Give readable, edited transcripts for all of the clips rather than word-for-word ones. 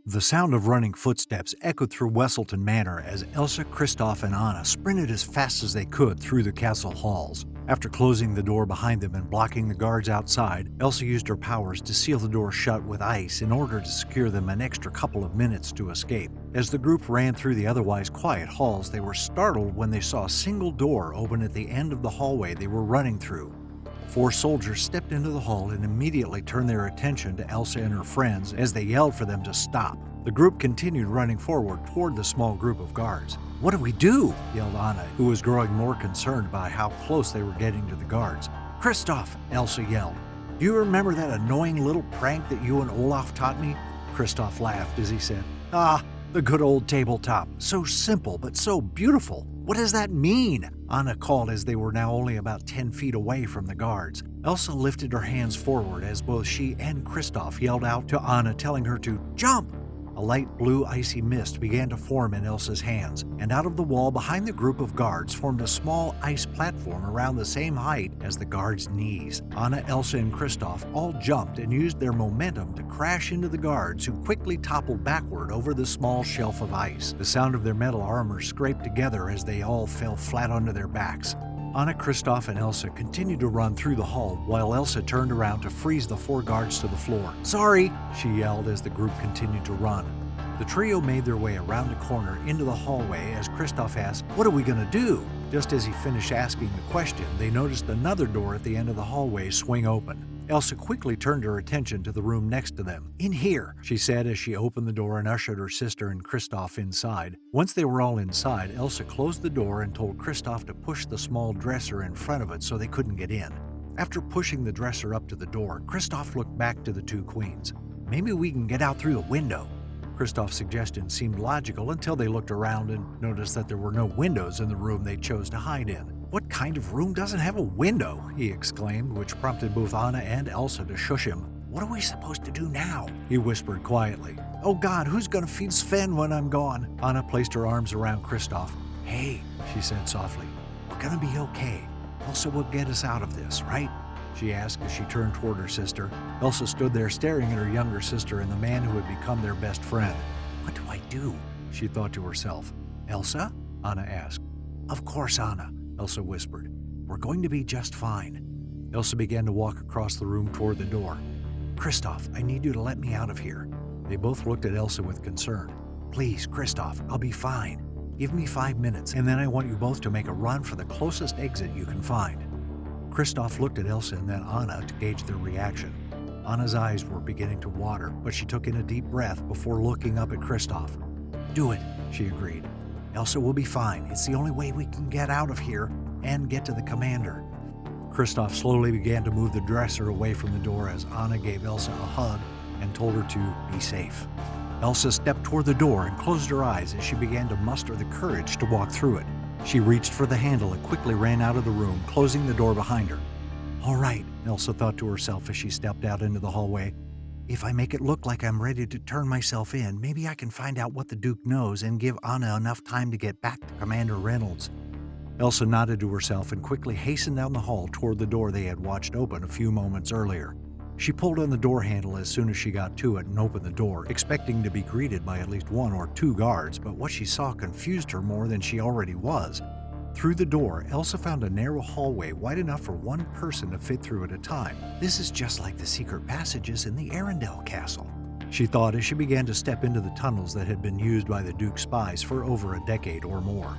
The sound of running footsteps echoed through Weselton Manor as Elsa, Kristoff, and Anna sprinted as fast as they could through the castle halls. After closing the door behind them and blocking the guards outside, Elsa used her powers to seal the door shut with ice in order to secure them an extra couple of minutes to escape. As the group ran through the otherwise quiet halls, they were startled when they saw a single door open at the end of the hallway they were running through. 4 soldiers stepped into the hall and immediately turned their attention to Elsa and her friends as they yelled for them to stop. The group continued running forward toward the small group of guards. "What do we do?" yelled Anna, who was growing more concerned by how close they were getting to the guards. "Kristoff!" Elsa yelled. "Do you remember that annoying little prank that you and Olaf taught me?" Kristoff laughed as he said, "Ah, the good old tabletop. So simple, but so beautiful. What does that mean?" Anna called as they were now only about 10 feet away from the guards. Elsa lifted her hands forward as both she and Kristoff yelled out to Anna, telling her to jump. A light blue icy mist began to form in Elsa's hands, and out of the wall behind the group of guards formed a small ice platform around the same height as the guards' knees. Anna, Elsa, and Kristoff all jumped and used their momentum to crash into the guards, who quickly toppled backward over the small shelf of ice. The sound of their metal armor scraped together as they all fell flat onto their backs. Anna, Kristoff, and Elsa continued to run through the hall while Elsa turned around to freeze the 4 guards to the floor. "Sorry!" she yelled as the group continued to run. The trio made their way around a corner into the hallway as Kristoff asked, "What are we going to do?" Just as he finished asking the question, they noticed another door at the end of the hallway swing open. Elsa quickly turned her attention to the room next to them. "In here," she said as she opened the door and ushered her sister and Kristoff inside. Once they were all inside, Elsa closed the door and told Kristoff to push the small dresser in front of it so they couldn't get in. After pushing the dresser up to the door, Kristoff looked back to the 2 queens. "Maybe we can get out through the window." Kristoff's suggestion seemed logical until they looked around and noticed that there were no windows in the room they chose to hide in. "What kind of room doesn't have a window?" he exclaimed, which prompted both Anna and Elsa to shush him. "What are we supposed to do now?" he whispered quietly. "Oh God, who's gonna feed Sven when I'm gone?" Anna placed her arms around Kristoff. "Hey," she said softly, "we're gonna be okay. Elsa will get us out of this, right?" she asked as she turned toward her sister. Elsa stood there staring at her younger sister and the man who had become their best friend. "What do I do?" she thought to herself. "Elsa?" Anna asked. "Of course, Anna," Elsa whispered. "We're going to be just fine." Elsa began to walk across the room toward the door. "Kristoff, I need you to let me out of here." They both looked at Elsa with concern. "Please, Kristoff, I'll be fine. Give me 5 minutes, and then I want you both to make a run for the closest exit you can find." Kristoff looked at Elsa and then Anna to gauge their reaction. Anna's eyes were beginning to water, but she took in a deep breath before looking up at Kristoff. "Do it," she agreed. "Elsa will be fine. It's the only way we can get out of here and get to the commander." Kristoff slowly began to move the dresser away from the door as Anna gave Elsa a hug and told her to be safe. Elsa stepped toward the door and closed her eyes as she began to muster the courage to walk through it. She reached for the handle and quickly ran out of the room, closing the door behind her. "All right," Elsa thought to herself as she stepped out into the hallway. "If I make it look like I'm ready to turn myself in, maybe I can find out what the Duke knows and give Anna enough time to get back to Commander Reynolds." Elsa nodded to herself and quickly hastened down the hall toward the door they had watched open a few moments earlier. She pulled on the door handle as soon as she got to it and opened the door, expecting to be greeted by at least 1 or 2 guards, but what she saw confused her more than she already was. Through the door, Elsa found a narrow hallway wide enough for 1 person to fit through at a time. "This is just like the secret passages in the Arendelle castle," she thought as she began to step into the tunnels that had been used by the Duke's spies for over a decade or more.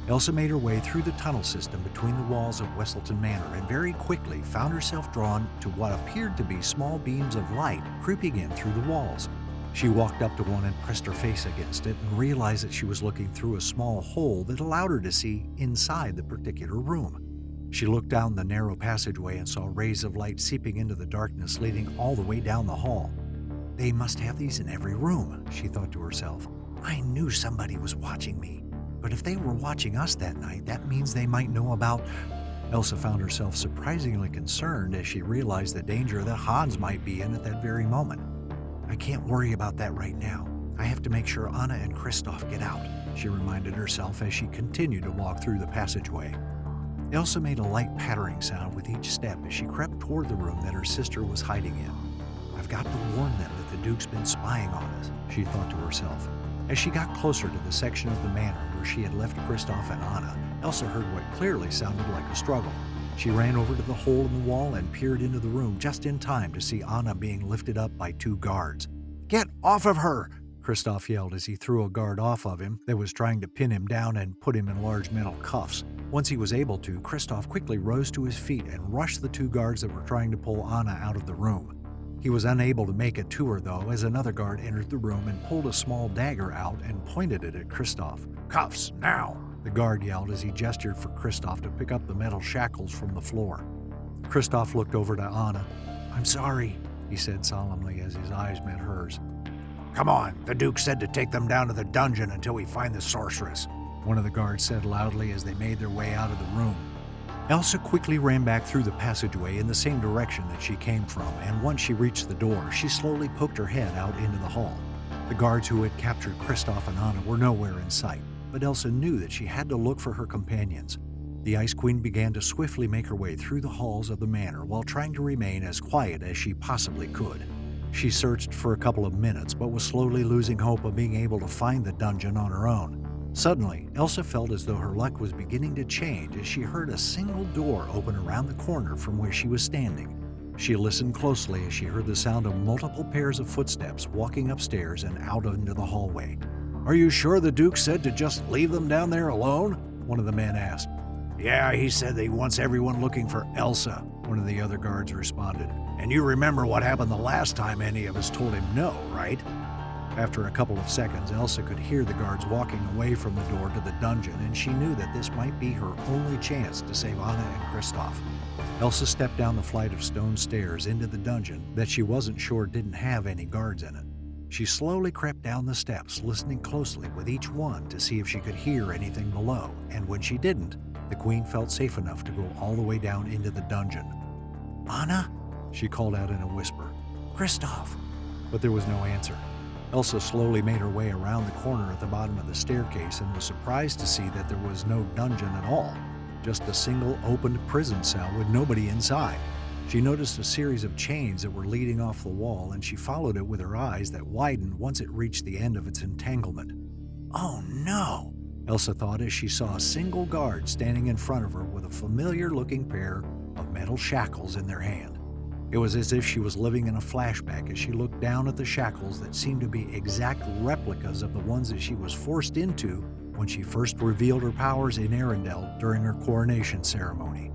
Elsa made her way through the tunnel system between the walls of Weselton Manor and very quickly found herself drawn to what appeared to be small beams of light creeping in through the walls. She walked up to one and pressed her face against it and realized that she was looking through a small hole that allowed her to see inside the particular room. She looked down the narrow passageway and saw rays of light seeping into the darkness leading all the way down the hall. "They must have these in every room," she thought to herself. "I knew somebody was watching me. But if they were watching us that night, that means they might know about—" Elsa found herself surprisingly concerned as she realized the danger that Hans might be in at that very moment. "I can't worry about that right now. I have to make sure Anna and Kristoff get out," she reminded herself as she continued to walk through the passageway. Elsa made a light pattering sound with each step as she crept toward the room that her sister was hiding in. I've got to warn them that the Duke's been spying on us, she thought to herself. As she got closer to the section of the manor where she had left Kristoff and Anna, Elsa heard what clearly sounded like a struggle. She ran over to the hole in the wall and peered into the room just in time to see Anna being lifted up by 2 guards. "Get off of her!" Kristoff yelled as he threw a guard off of him that was trying to pin him down and put him in large metal cuffs. Once he was able to, Kristoff quickly rose to his feet and rushed the 2 guards that were trying to pull Anna out of the room. He was unable to make it to her, though, as another guard entered the room and pulled a small dagger out and pointed it at Kristoff. "Cuffs, now!" the guard yelled as he gestured for Kristoff to pick up the metal shackles from the floor. Kristoff looked over to Anna. "I'm sorry," he said solemnly as his eyes met hers. "Come on, the Duke said to take them down to the dungeon until we find the sorceress," one of the guards said loudly as they made their way out of the room. Elsa quickly ran back through the passageway in the same direction that she came from, and once she reached the door, she slowly poked her head out into the hall. The guards who had captured Kristoff and Anna were nowhere in sight, but Elsa knew that she had to look for her companions. The Ice Queen began to swiftly make her way through the halls of the manor while trying to remain as quiet as she possibly could. She searched for a couple of minutes, but was slowly losing hope of being able to find the dungeon on her own. Suddenly, Elsa felt as though her luck was beginning to change as she heard a single door open around the corner from where she was standing. She listened closely as she heard the sound of multiple pairs of footsteps walking upstairs and out into the hallway. "Are you sure the Duke said to just leave them down there alone?" one of the men asked. "Yeah, he said that he wants everyone looking for Elsa," one of the other guards responded. "And you remember what happened the last time any of us told him no, right?" After a couple of seconds, Elsa could hear the guards walking away from the door to the dungeon, and she knew that this might be her only chance to save Anna and Kristoff. Elsa stepped down the flight of stone stairs into the dungeon that she wasn't sure didn't have any guards in it. She slowly crept down the steps, listening closely with each one to see if she could hear anything below, and when she didn't, the Queen felt safe enough to go all the way down into the dungeon. "Anna?" she called out in a whisper. "Kristoff?" But there was no answer. Elsa slowly made her way around the corner at the bottom of the staircase and was surprised to see that there was no dungeon at all, just a single opened prison cell with nobody inside. She noticed a series of chains that were leading off the wall, and she followed it with her eyes that widened once it reached the end of its entanglement. "Oh no!" Elsa thought as she saw a single guard standing in front of her with a familiar-looking pair of metal shackles in their hand. It was as if she was living in a flashback as she looked down at the shackles that seemed to be exact replicas of the ones that she was forced into when she first revealed her powers in Arendelle during her coronation ceremony.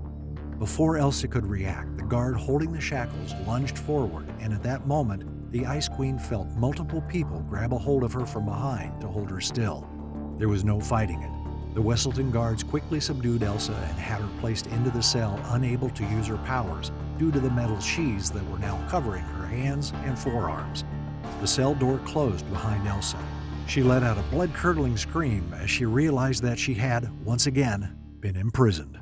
Before Elsa could react, the guard holding the shackles lunged forward, and at that moment, the Ice Queen felt multiple people grab a hold of her from behind to hold her still. There was no fighting it. The Weselton guards quickly subdued Elsa and had her placed into the cell, unable to use her powers due to the metal sheaths that were now covering her hands and forearms. The cell door closed behind Elsa. She let out a blood-curdling scream as she realized that she had, once again, been imprisoned.